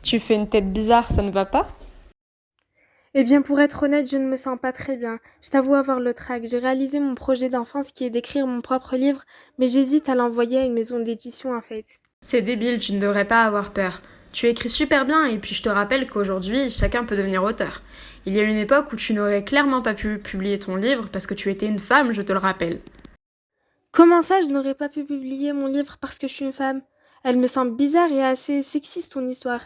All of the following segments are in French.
Tu fais une tête bizarre, ça ne va pas? Eh bien, pour être honnête, je ne me sens pas très bien. Je t'avoue avoir le trac. J'ai réalisé mon projet d'enfance qui est d'écrire mon propre livre, mais j'hésite à l'envoyer à une maison d'édition en fait. C'est débile, tu ne devrais pas avoir peur. Tu écris super bien et puis je te rappelle qu'aujourd'hui, chacun peut devenir auteur. Il y a une époque où tu n'aurais clairement pas pu publier ton livre parce que tu étais une femme, je te le rappelle. Comment ça, je n'aurais pas pu publier mon livre parce que je suis une femme? Elle me semble bizarre et assez sexiste ton histoire.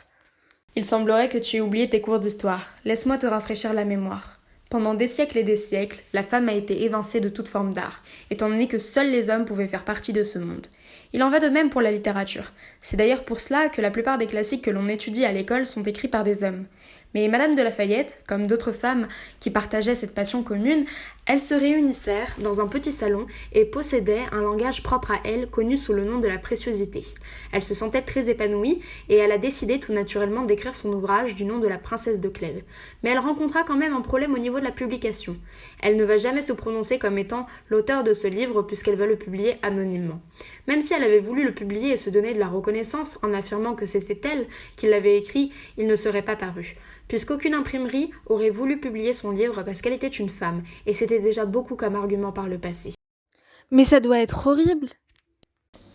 Il semblerait que tu aies oublié tes cours d'histoire. Laisse-moi te rafraîchir la mémoire. Pendant des siècles et des siècles, la femme a été évincée de toute forme d'art, étant donné que seuls les hommes pouvaient faire partie de ce monde. Il en va de même pour la littérature. C'est d'ailleurs pour cela que la plupart des classiques que l'on étudie à l'école sont écrits par des hommes. Mais Madame de Lafayette, comme d'autres femmes qui partageaient cette passion commune, elles se réunissèrent dans un petit salon et possédaient un langage propre à elles connu sous le nom de la préciosité. Elle se sentait très épanouie et elle a décidé tout naturellement d'écrire son ouvrage du nom de la princesse de Clèves. Mais elle rencontra quand même un problème au niveau de la publication. Elle ne va jamais se prononcer comme étant l'auteur de ce livre puisqu'elle va le publier anonymement. Même si elle avait voulu le publier et se donner de la reconnaissance en affirmant que c'était elle qui l'avait écrit, il ne serait pas paru. Puisqu'aucune imprimerie aurait voulu publier son livre parce qu'elle était une femme, et c'était déjà beaucoup comme argument par le passé. Mais ça doit être horrible.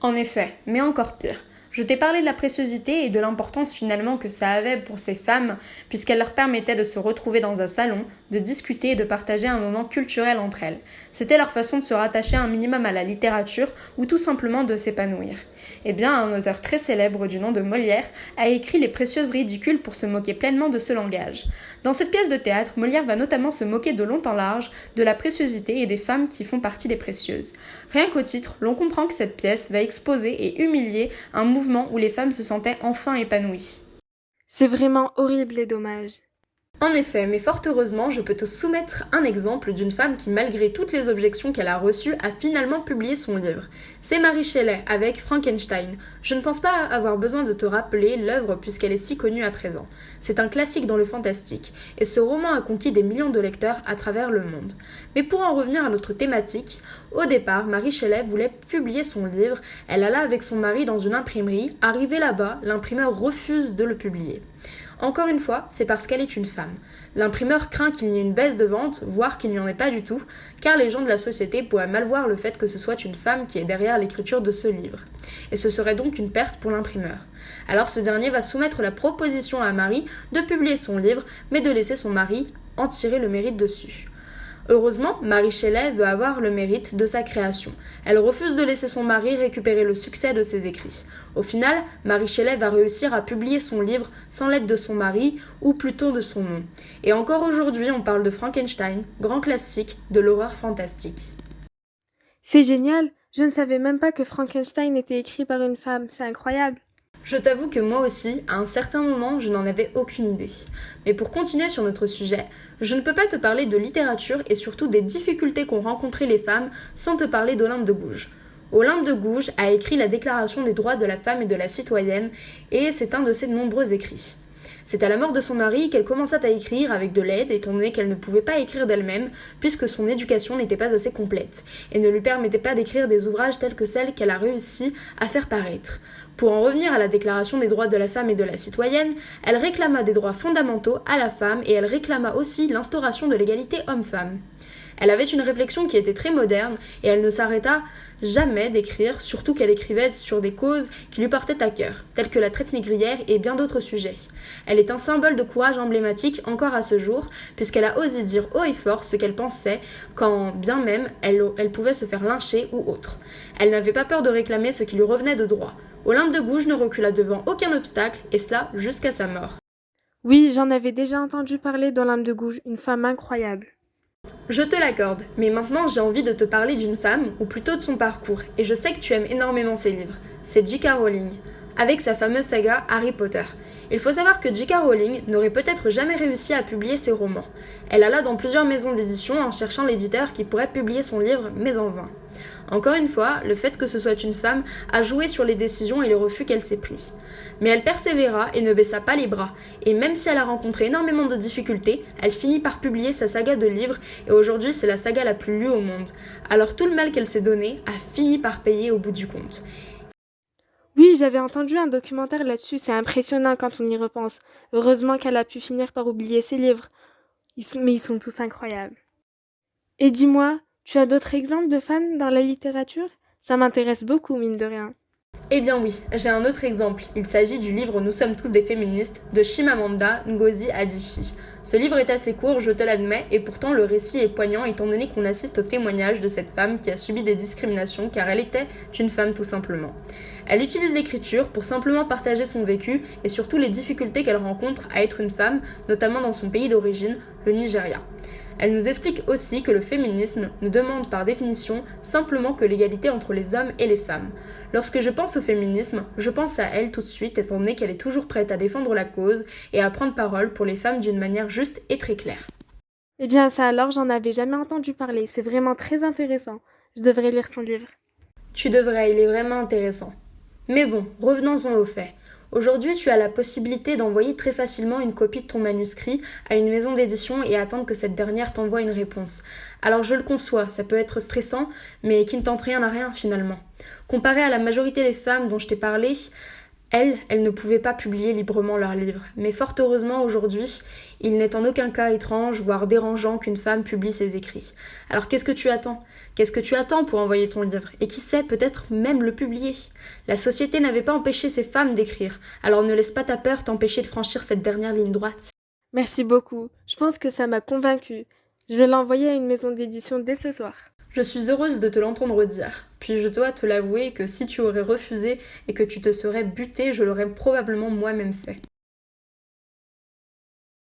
En effet, mais encore pire. Je t'ai parlé de la préciosité et de l'importance finalement que ça avait pour ces femmes, puisqu'elle leur permettait de se retrouver dans un salon, de discuter et de partager un moment culturel entre elles. C'était leur façon de se rattacher un minimum à la littérature ou tout simplement de s'épanouir. Eh bien, un auteur très célèbre du nom de Molière a écrit Les Précieuses ridicules pour se moquer pleinement de ce langage. Dans cette pièce de théâtre, Molière va notamment se moquer de long en large de la préciosité et des femmes qui font partie des précieuses. Rien qu'au titre, l'on comprend que cette pièce va exposer et humilier un mouvement où les femmes se sentaient enfin épanouies. C'est vraiment horrible et dommage. En effet, mais fort heureusement, je peux te soumettre un exemple d'une femme qui, malgré toutes les objections qu'elle a reçues, a finalement publié son livre. C'est Mary Shelley avec Frankenstein. Je ne pense pas avoir besoin de te rappeler l'œuvre puisqu'elle est si connue à présent. C'est un classique dans le fantastique, et ce roman a conquis des millions de lecteurs à travers le monde. Mais pour en revenir à notre thématique, au départ, Mary Shelley voulait publier son livre, elle alla avec son mari dans une imprimerie, arrivée là-bas, l'imprimeur refuse de le publier. Encore une fois, c'est parce qu'elle est une femme. L'imprimeur craint qu'il n'y ait une baisse de vente, voire qu'il n'y en ait pas du tout, car les gens de la société pourraient mal voir le fait que ce soit une femme qui est derrière l'écriture de ce livre. Et ce serait donc une perte pour l'imprimeur. Alors ce dernier va soumettre la proposition à Marie de publier son livre, mais de laisser son mari en tirer le mérite dessus. Heureusement, Mary Shelley veut avoir le mérite de sa création. Elle refuse de laisser son mari récupérer le succès de ses écrits. Au final, Mary Shelley va réussir à publier son livre sans l'aide de son mari, ou plutôt de son nom. Et encore aujourd'hui, on parle de Frankenstein, grand classique de l'horreur fantastique. C'est génial. Je ne savais même pas que Frankenstein était écrit par une femme. C'est incroyable. Je t'avoue que moi aussi, à un certain moment, je n'en avais aucune idée. Mais pour continuer sur notre sujet, je ne peux pas te parler de littérature et surtout des difficultés qu'ont rencontrées les femmes sans te parler d'Olympe de Gouges. Olympe de Gouges a écrit la Déclaration des droits de la femme et de la citoyenne et c'est un de ses nombreux écrits. C'est à la mort de son mari qu'elle commença à écrire avec de l'aide, étant donné qu'elle ne pouvait pas écrire d'elle-même, puisque son éducation n'était pas assez complète, et ne lui permettait pas d'écrire des ouvrages tels que celles qu'elle a réussi à faire paraître. Pour en revenir à la Déclaration des droits de la femme et de la citoyenne, elle réclama des droits fondamentaux à la femme et elle réclama aussi l'instauration de l'égalité homme-femme. Elle avait une réflexion qui était très moderne et elle ne s'arrêta jamais d'écrire, surtout qu'elle écrivait sur des causes qui lui portaient à cœur, telles que la traite négrière et bien d'autres sujets. Elle est un symbole de courage emblématique encore à ce jour, puisqu'elle a osé dire haut et fort ce qu'elle pensait, quand bien même elle pouvait se faire lyncher ou autre. Elle n'avait pas peur de réclamer ce qui lui revenait de droit. Olympe de Gouges ne recula devant aucun obstacle, et cela jusqu'à sa mort. Oui, j'en avais déjà entendu parler d'Olympe de Gouges, une femme incroyable. Je te l'accorde, mais maintenant j'ai envie de te parler d'une femme, ou plutôt de son parcours, et je sais que tu aimes énormément ses livres. C'est J.K. Rowling, avec sa fameuse saga Harry Potter. Il faut savoir que J.K. Rowling n'aurait peut-être jamais réussi à publier ses romans. Elle alla dans plusieurs maisons d'édition en cherchant l'éditeur qui pourrait publier son livre, mais en vain. Encore une fois, le fait que ce soit une femme a joué sur les décisions et les refus qu'elle s'est pris. Mais elle persévéra et ne baissa pas les bras, et même si elle a rencontré énormément de difficultés, elle finit par publier sa saga de livres, et aujourd'hui c'est la saga la plus lue au monde. Alors tout le mal qu'elle s'est donné a fini par payer au bout du compte. Oui, j'avais entendu un documentaire là-dessus, c'est impressionnant quand on y repense. Heureusement qu'elle a pu finir par oublier ses livres. Mais ils sont tous incroyables. Et dis-moi, tu as d'autres exemples de femmes dans la littérature? Ça m'intéresse beaucoup, mine de rien. Eh bien oui, j'ai un autre exemple. Il s'agit du livre Nous sommes tous des féministes de Chimamanda Ngozi Adichie. Ce livre est assez court, je te l'admets, et pourtant le récit est poignant étant donné qu'on assiste au témoignage de cette femme qui a subi des discriminations car elle était une femme tout simplement. Elle utilise l'écriture pour simplement partager son vécu et surtout les difficultés qu'elle rencontre à être une femme, notamment dans son pays d'origine, le Nigeria. Elle nous explique aussi que le féminisme ne demande par définition simplement que l'égalité entre les hommes et les femmes. Lorsque je pense au féminisme, je pense à elle tout de suite étant donné qu'elle est toujours prête à défendre la cause et à prendre parole pour les femmes d'une manière juste et très claire. Eh bien ça alors, j'en avais jamais entendu parler, c'est vraiment très intéressant. Je devrais lire son livre. Tu devrais, il est vraiment intéressant. Mais bon, revenons-en aux faits. Aujourd'hui, tu as la possibilité d'envoyer très facilement une copie de ton manuscrit à une maison d'édition et attendre que cette dernière t'envoie une réponse. Alors je le conçois, ça peut être stressant, mais qui ne tente rien à rien finalement. Comparé à la majorité des femmes dont je t'ai parlé, elles ne pouvaient pas publier librement leurs livres. Mais fort heureusement, aujourd'hui, il n'est en aucun cas étrange, voire dérangeant qu'une femme publie ses écrits. Alors qu'est-ce que tu attends ? Qu'est-ce que tu attends pour envoyer ton livre ? Et qui sait, peut-être même le publier ? La société n'avait pas empêché ces femmes d'écrire, alors ne laisse pas ta peur t'empêcher de franchir cette dernière ligne droite. Merci beaucoup, je pense que ça m'a convaincue. Je vais l'envoyer à une maison d'édition dès ce soir. Je suis heureuse de te l'entendre dire. Puis je dois te l'avouer que si tu aurais refusé et que tu te serais buté, je l'aurais probablement moi-même fait.